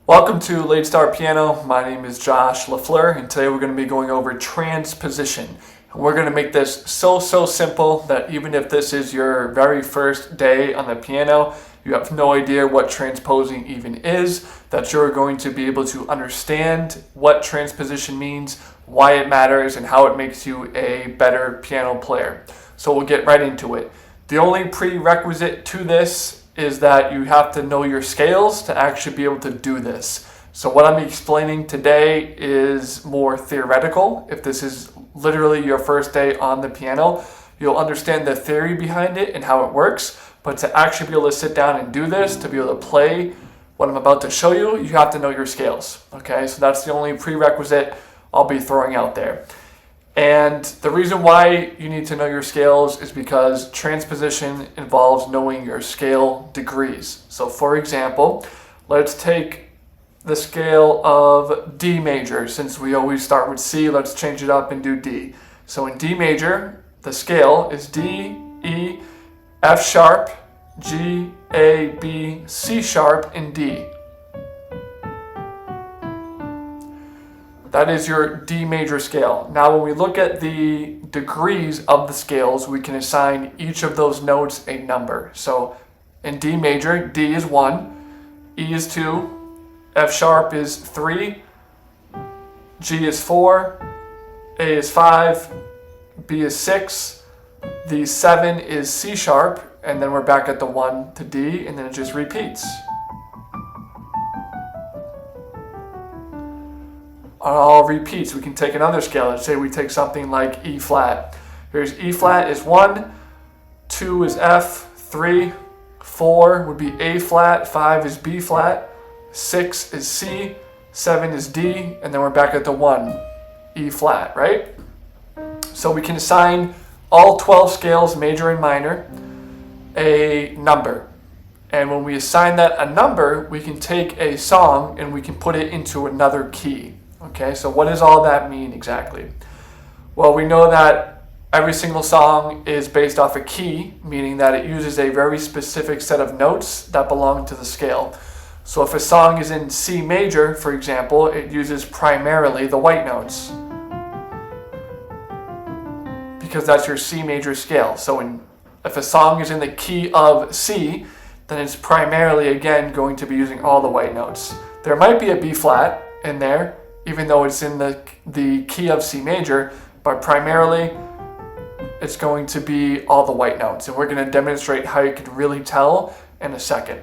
Welcome to Late Start Piano. My name is Josh LaFleur, and today we're going to be going over transposition. And we're going to make this so simple that even if this is your very first day on the piano, you have no idea what transposing even is, that you're going to be able to understand what transposition means, why it matters, and how it makes you a better piano player. So we'll get right into it. The only prerequisite to this is that you have to know your scales to actually be able to do this. So what I'm explaining today is more theoretical. If this is literally your first day on the piano, you'll understand the theory behind it and how it works. But to actually be able to sit down and do this, to be able to play what I'm about to show you, you have to know your scales. Okay, so that's the only prerequisite I'll be throwing out there. And the reason why you need to know your scales is because transposition involves knowing your scale degrees. So for example, let's take the scale of D major. Since we always start with C, let's change it up and do D. So in D major, the scale is D, E, F sharp, G, A, B, C sharp, and D. That is your D major scale. Now when we look at the degrees of the scales, we can assign each of those notes a number. So in D major, D is 1, E is 2, F sharp is 3, G is 4, A is 5, B is 6, the 7 is C sharp, and then we're back at the 1 to D, and then it just repeats. All repeats. We can take another scale. Let's say we take something like E flat. Here's E flat is 1, 2 is F, 3, 4 would be A flat, 5 is B flat, 6 is C, 7 is D, and then we're back at the 1, E flat, right? So we can assign all 12 scales, major and minor, a number. And when we assign that a number, we can take a song and we can put it into another key. Okay, so what does all that mean exactly? Well, we know that every single song is based off a key, meaning that it uses a very specific set of notes that belong to the scale. So if a song is in C major, for example, it uses primarily the white notes, because that's your C major scale. So if a song is in the key of C, then it's primarily, again, going to be using all the white notes. There might be a B flat in there, even though it's in the key of C major, but primarily it's going to be all the white notes. And we're going to demonstrate how you can really tell in a second.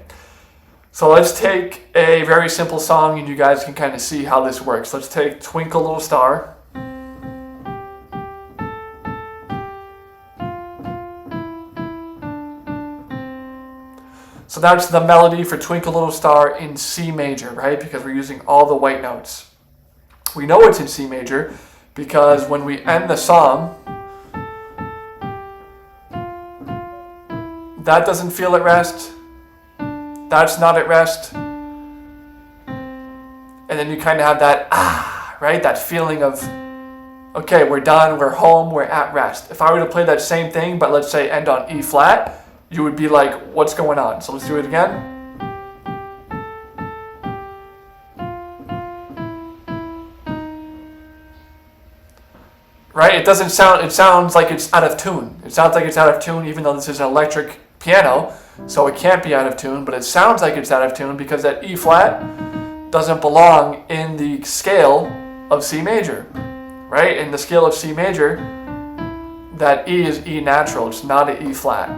So let's take a very simple song and you guys can kind of see how this works. Let's take Twinkle Little Star. So that's the melody for Twinkle Little Star in C major, right? Because we're using all the white notes. We know it's in C major because when we end the song, that doesn't feel at rest, that's not at rest, and then you kind of have that right? That feeling of, okay, we're done, we're home, we're at rest. If I were to play that same thing, but let's say end on E flat, you would be like, what's going on? So let's do it again. Right? It sounds like it's out of tune. It sounds like it's out of tune even though this is an electric piano, so it can't be out of tune, but it sounds like it's out of tune because that E flat doesn't belong in the scale of C major, right? In the scale of C major, that E is E natural, it's not an E flat.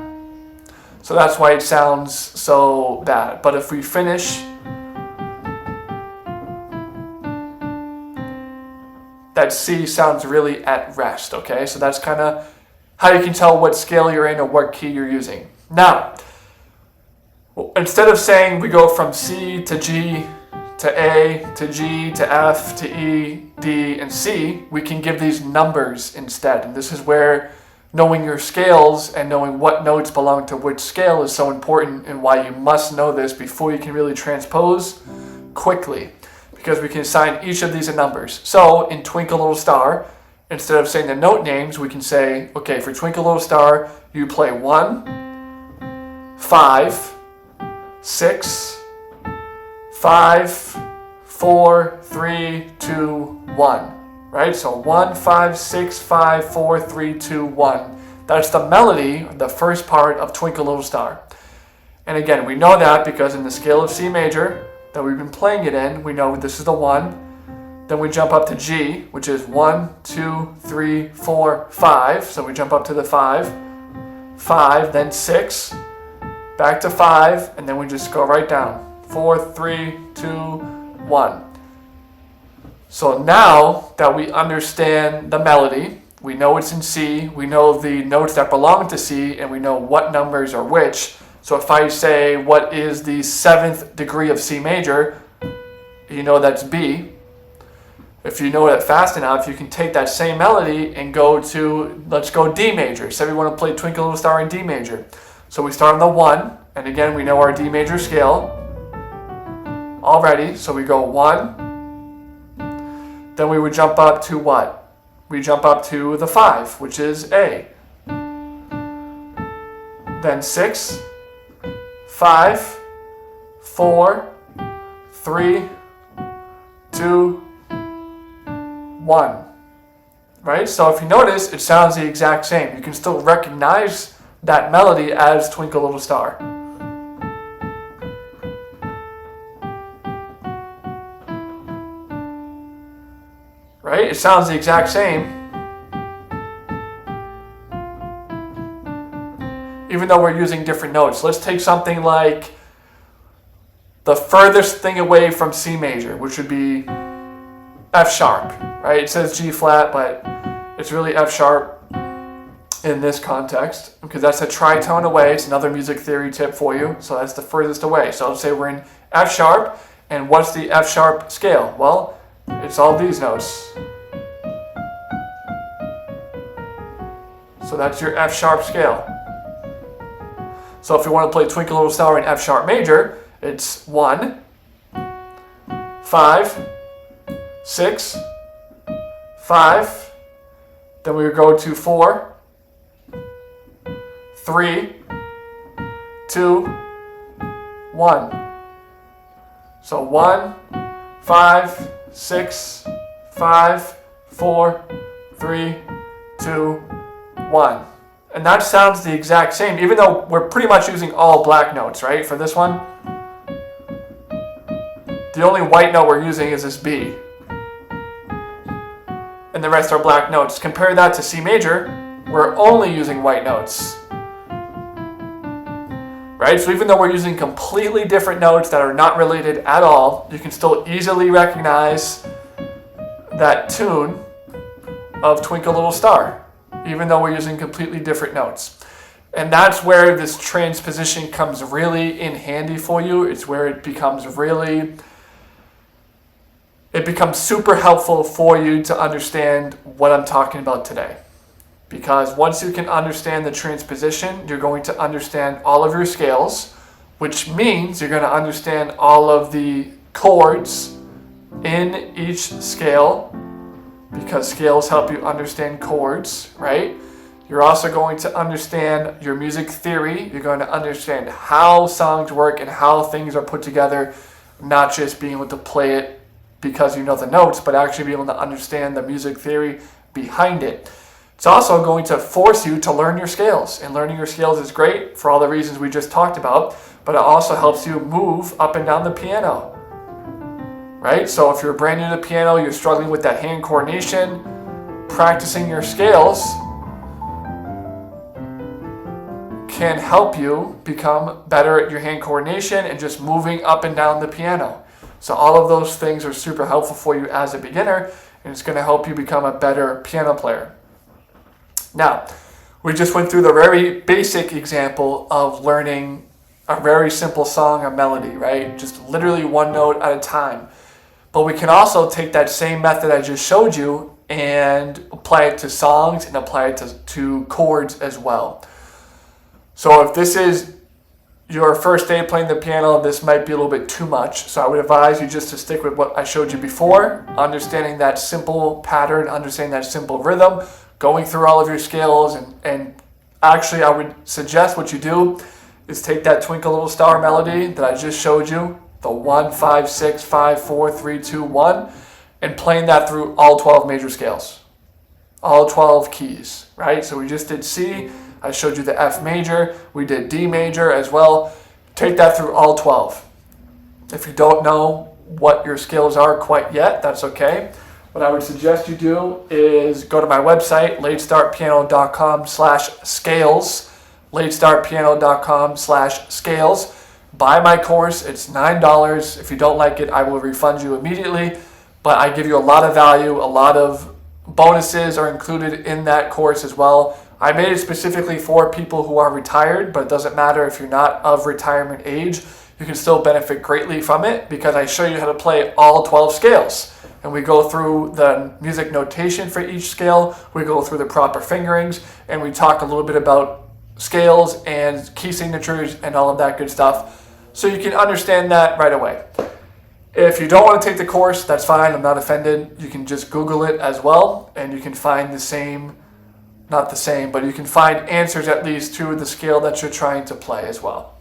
So that's why it sounds so bad. But if we finish, that C sounds really at rest, okay? So that's kind of how you can tell what scale you're in or what key you're using. Now, instead of saying we go from C to G to A to G to F to E, D, and C, we can give these numbers instead. And this is where knowing your scales and knowing what notes belong to which scale is so important and why you must know this before you can really transpose quickly. Because we can assign each of these a numbers. So in Twinkle Little Star, instead of saying the note names, we can say, okay, for Twinkle Little Star, you play 1, 5, 6, 5, 4, 3, 2, 1. Right? So 1, 5, 6, 5, 4, 3, 2, 1. That's the melody, the first part of Twinkle Little Star. And again, we know that because in the scale of C major that we've been playing it in, we know this is the 1. Then we jump up to G, which is 1, 2, 3, 4, 5. So we jump up to the 5. 5, then 6, back to 5, and then we just go right down. 4, 3, 2, 1. So now that we understand the melody, we know it's in C, we know the notes that belong to C, and we know what numbers are which. So if I say, what is the 7th degree of C major, you know that's B. If you know it fast enough, you can take that same melody and go to, let's go D major. Say we want to play Twinkle Little Star in D major. So we start on the 1, and again, we know our D major scale already. So we go 1, then we would jump up to what? We jump up to the 5, which is A. Then 6, 5, 4, 3, 2, 1. Right? So if you notice, it sounds the exact same. You can still recognize that melody as Twinkle Little Star. Right? It sounds the exact same. Even though we're using different notes. Let's take something like the furthest thing away from C major, which would be F sharp, right? It says G flat, but it's really F sharp in this context because that's a tritone away. It's another music theory tip for you. So that's the furthest away. So let's say we're in F sharp, and what's the F sharp scale? Well, it's all these notes. So that's your F sharp scale. So if you want to play Twinkle Little Star in F sharp major, it's 1, 5, 6, 5, then we would go to 4, 3, 2, 1. So 1, 5, 6, 5, 4, 3, 2, 1. And that sounds the exact same, even though we're pretty much using all black notes, right? For this one, the only white note we're using is this B. And the rest are black notes. Compare that to C major, we're only using white notes. Right? So even though we're using completely different notes that are not related at all, you can still easily recognize that tune of Twinkle Little Star, even though we're using completely different notes. And that's where this transposition comes really in handy for you. It's where it becomes super helpful for you to understand what I'm talking about today. Because once you can understand the transposition, you're going to understand all of your scales, which means you're going to understand all of the chords in each scale, because scales help you understand chords, right? You're also going to understand your music theory. You're going to understand how songs work and how things are put together, not just being able to play it because you know the notes, but actually be able to understand the music theory behind it. It's also going to force you to learn your scales, and learning your scales is great for all the reasons we just talked about, but it also helps you move up and down the piano. Right? So if you're brand new to the piano, you're struggling with that hand coordination, practicing your scales can help you become better at your hand coordination and just moving up and down the piano. So all of those things are super helpful for you as a beginner, and it's going to help you become a better piano player. Now, we just went through the very basic example of learning a very simple song, a melody, right? Just literally one note at a time. But we can also take that same method I just showed you and apply it to songs and apply it to chords as well. So if this is your first day playing the piano, this might be a little bit too much. So I would advise you just to stick with what I showed you before, understanding that simple pattern, understanding that simple rhythm, going through all of your scales, and actually I would suggest what you do is take that Twinkle Little Star melody that I just showed you the 1, 5, 6, 5, 4, 3, 2, 1, and playing that through all 12 major scales. All 12 keys, right? So we just did C, I showed you the F major, we did D major as well. Take that through all 12. If you don't know what your scales are quite yet, that's okay. What I would suggest you do is go to my website, latestartpiano.com/scales, latestartpiano.com/scales. Buy my course, it's $9. If you don't like it, I will refund you immediately. But I give you a lot of value, a lot of bonuses are included in that course as well. I made it specifically for people who are retired, but it doesn't matter if you're not of retirement age. You can still benefit greatly from it because I show you how to play all 12 scales. And we go through the music notation for each scale, we go through the proper fingerings, and we talk a little bit about scales and key signatures and all of that good stuff. So you can understand that right away. If you don't want to take the course, that's fine, I'm not offended. You can just Google it as well, and you can find the same, not the same, but you can find answers at least to the scale that you're trying to play as well.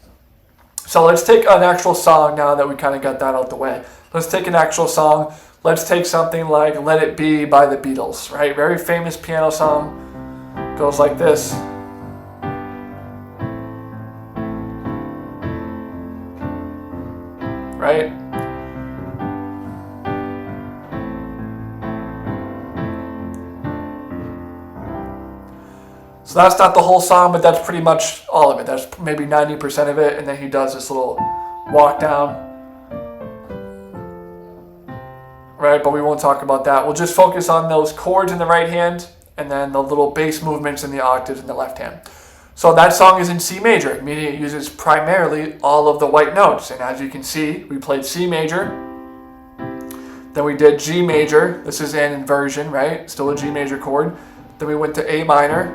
So let's take an actual song now that we kind of got that out the way. Let's take an actual song. Let's take something like Let It Be by the Beatles, right? Very famous piano song. Goes like this. Right? So that's not the whole song, but that's pretty much all of it. That's maybe 90% of it, and then he does this little walk down. Right, but we won't talk about that. We'll just focus on those chords in the right hand and then the little bass movements in the octaves in the left hand. So that song is in C major, meaning it uses primarily all of the white notes. And as you can see, we played C major, then we did G major. This is an inversion, right? Still a G major chord. Then we went to A minor,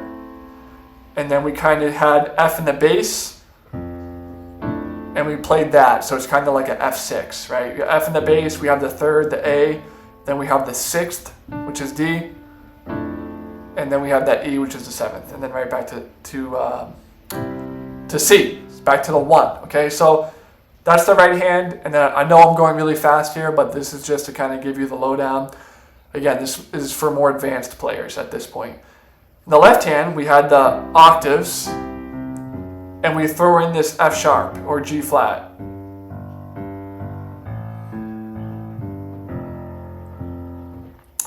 and then we kind of had F in the bass, and we played that, so it's kind of like an F6, right? You got F in the bass, we have the third, the A, then we have the sixth, which is D, and then we have that E, which is the seventh, and then right back to C, back to the 1, okay? So that's the right hand, and then I know I'm going really fast here, but this is just to kind of give you the lowdown. Again, this is for more advanced players at this point. In the left hand, we had the octaves, and we throw in this F sharp or G flat.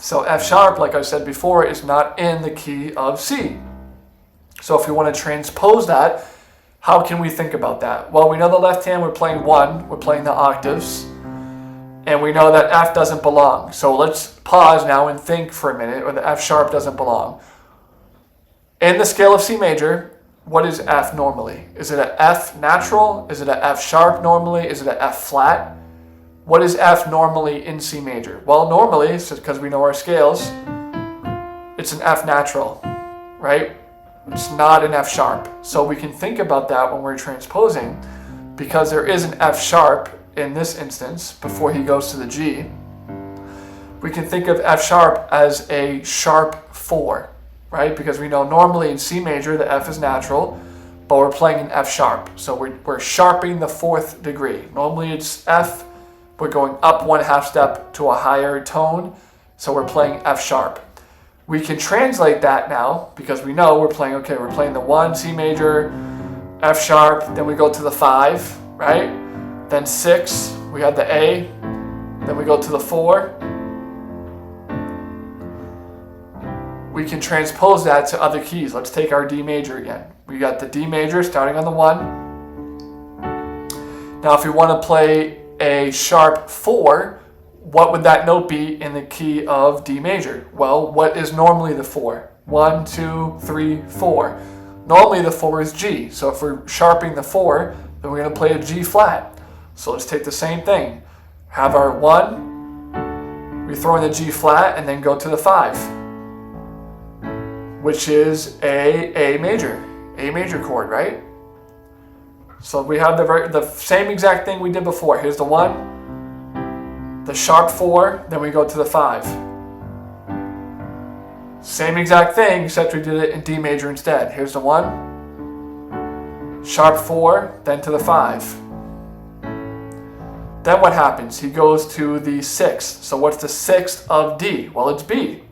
So F sharp, like I said before, is not in the key of C. So if we want to transpose that, how can we think about that? Well, we know the left hand, we're playing 1, we're playing the octaves, and we know that F doesn't belong. So let's pause now and think for a minute, or the F sharp doesn't belong. In the scale of C major, what is F normally? Is it an F natural? Is it an F sharp normally? Is it an F flat? What is F normally in C major? Well, normally, because we know our scales, it's an F natural, right? It's not an F sharp. So we can think about that when we're transposing, because there is an F sharp in this instance before he goes to the G. We can think of F sharp as a sharp 4. Right? Because we know normally in C major the F is natural, but we're playing an F sharp. So we're sharping the 4th degree. Normally it's F, we're going up 1/2 step to a higher tone, so we're playing F sharp. We can translate that now because we know we're playing the 1, C major, F sharp, then we go to the 5, right? Then 6, we have the A, then we go to the 4. We can transpose that to other keys. Let's take our D major again. We got the D major starting on the 1. Now if we want to play a sharp 4, what would that note be in the key of D major? Well, what is normally the 4? 1, 2, 3, 4. Normally the 4 is G. So if we're sharping the 4, then we're going to play a G flat. So let's take the same thing. Have our 1, we throw in the G flat, and then go to the 5. Which is A major chord, right? So we have the same exact thing we did before. Here's the 1, the sharp 4, then we go to the 5. Same exact thing, except we did it in D major instead. Here's the 1, sharp 4, then to the 5. Then what happens? He goes to the sixth. So what's the sixth of D? Well, it's B.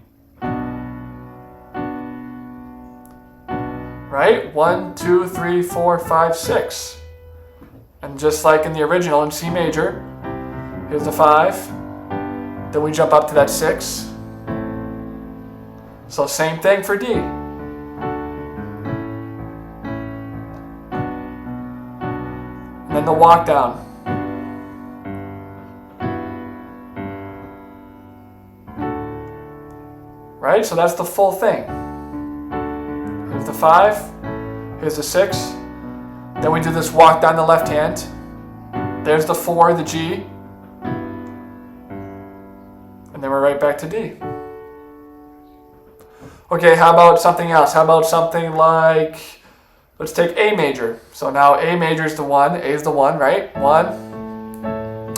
Right? 1, 2, 3, 4, 5, 6. And just like in the original in C major, here's the 5. Then we jump up to that 6. So same thing for D. And then the walk down. Right? So that's the full thing. Here's the 5. Here's the 6. Then we do this walk down the left hand. There's the 4, the G. And then we're right back to D. Okay, how about something else? How about something like, let's take A major. So now A major is the 1. A is the 1, right? 1.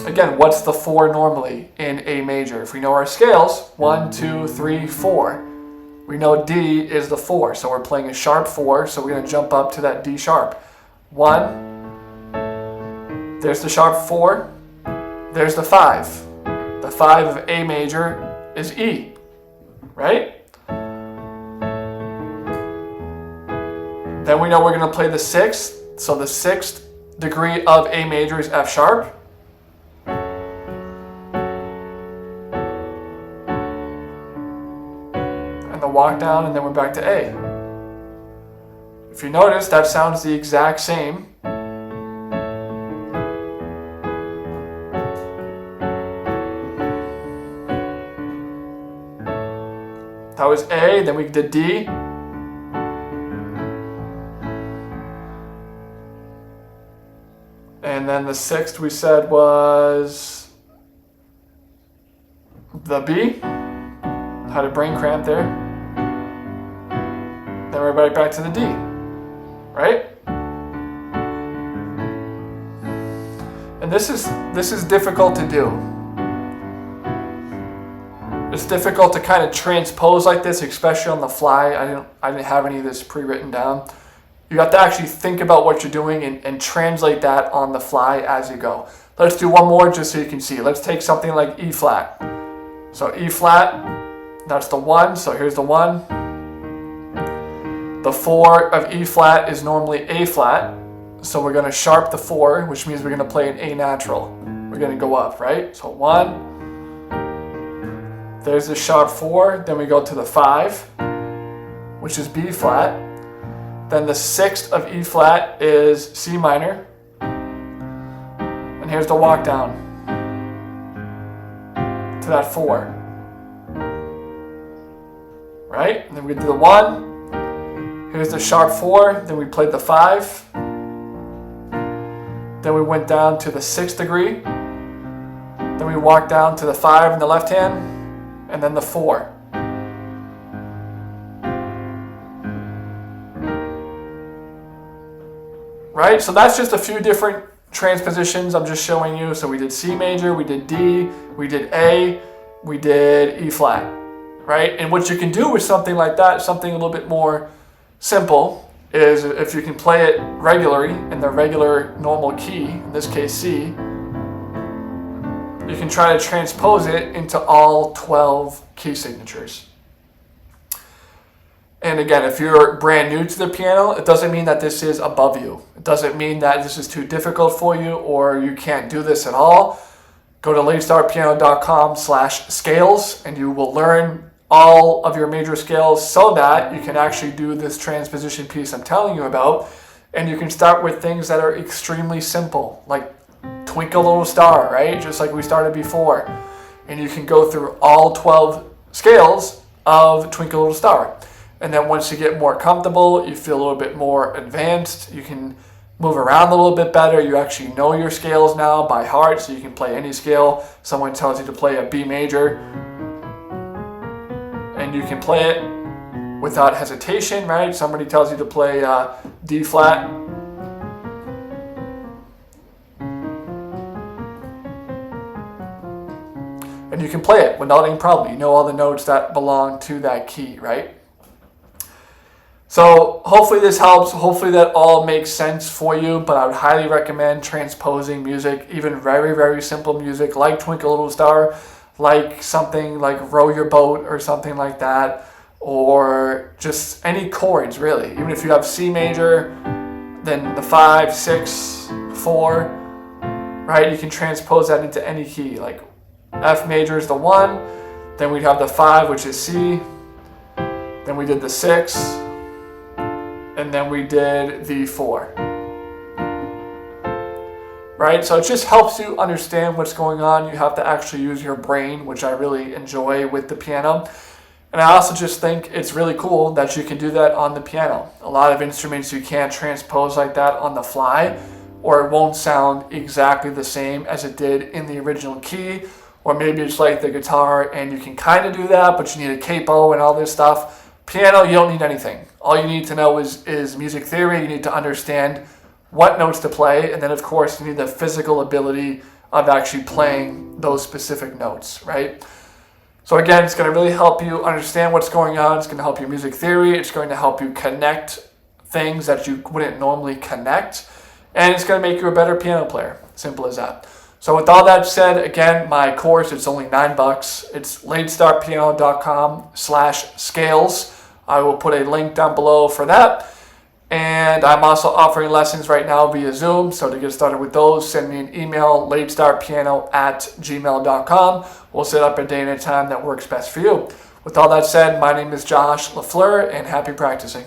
Again, what's the 4 normally in A major? If we know our scales, 1, 2, 3, 4. We know D is the 4, so we're playing a sharp 4, so we're going to jump up to that D sharp. 1, there's the sharp 4, there's the 5. The 5 of A major is E, right? Then we know we're going to play the 6th, so the 6th degree of A major is F sharp. And the walk down, and then we're back to A. If you notice, that sounds the exact same. That was A, then we did D. And then the 6th we said was the B. Had a brain cramp there. Then we're right back to the D, right? And this is difficult to do. It's difficult to kind of transpose like this, especially on the fly. I didn't have any of this pre-written down. You have to actually think about what you're doing and translate that on the fly as you go. Let's do one more just so you can see. Let's take something like E flat. So E flat, that's the 1, so here's the 1. The 4 of E flat is normally A flat, so we're going to sharp the 4, which means we're going to play an A natural. We're going to go up, right? So 1, there's the sharp 4, then we go to the 5, which is B flat. Then the 6th of E flat is C minor. And here's the walk down to that 4. Right? And then we do the 1. Here's the sharp 4. Then we played the 5. Then we went down to the 6th degree. Then we walked down to the 5 in the left hand. And then the 4. Right? So that's just a few different transpositions I'm just showing you. So we did C major, we did D, we did A, we did E flat. Right? And what you can do with something like that, something a little bit more simple, is if you can play it regularly in the regular normal key, in this case C, you can try to transpose it into all 12 key signatures. And again, if you're brand new to the piano, it doesn't mean that this is above you. It doesn't mean that this is too difficult for you or you can't do this at all. Go to latestartpiano.com/scales and you will learn all of your major scales so that you can actually do this transposition piece I'm telling you about. And you can start with things that are extremely simple, like Twinkle Little Star, right? Just like we started before. And you can go through all 12 scales of Twinkle Little Star. And then once you get more comfortable, you feel a little bit more advanced, you can move around a little bit better. You actually know your scales now by heart, so you can play any scale. Someone tells you to play a B major, and you can play it without hesitation, right? Somebody tells you to play D flat. And you can play it without any problem. You know all the notes that belong to that key, right? So hopefully this helps. Hopefully that all makes sense for you, but I would highly recommend transposing music, even very, very simple music like Twinkle Little Star, like something like Row Your Boat or something like that, or just any chords really. Even if you have C major, then the 5, 6, 4, right? You can transpose that into any key. Like F major is the 1, then we'd have the 5, which is C, then we did the 6, and then we did the 4. Right? So it just helps you understand what's going on. You have to actually use your brain, which I really enjoy with the piano. And I also just think it's really cool that you can do that on the piano. A lot of instruments you can't transpose like that on the fly, or it won't sound exactly the same as it did in the original key. Or maybe it's like the guitar and you can kind of do that, but you need a capo and all this stuff. Piano, you don't need anything. All you need to know is music theory. You need to understand what notes to play, and then of course you need the physical ability of actually playing those specific notes, right? So again, it's going to really help you understand what's going on. It's going to help your music theory. It's going to help you connect things that you wouldn't normally connect, and it's going to make you a better piano player. Simple as that. So with all that said, again, my course, it's only $9. It's ladestarpiano.com/scales. I will put a link down below for that. And I'm also offering lessons right now via Zoom. So to get started with those, send me an email, ladestarpiano@gmail.com. We'll set up a day and a time that works best for you. With all that said, my name is Josh LaFleur, and happy practicing.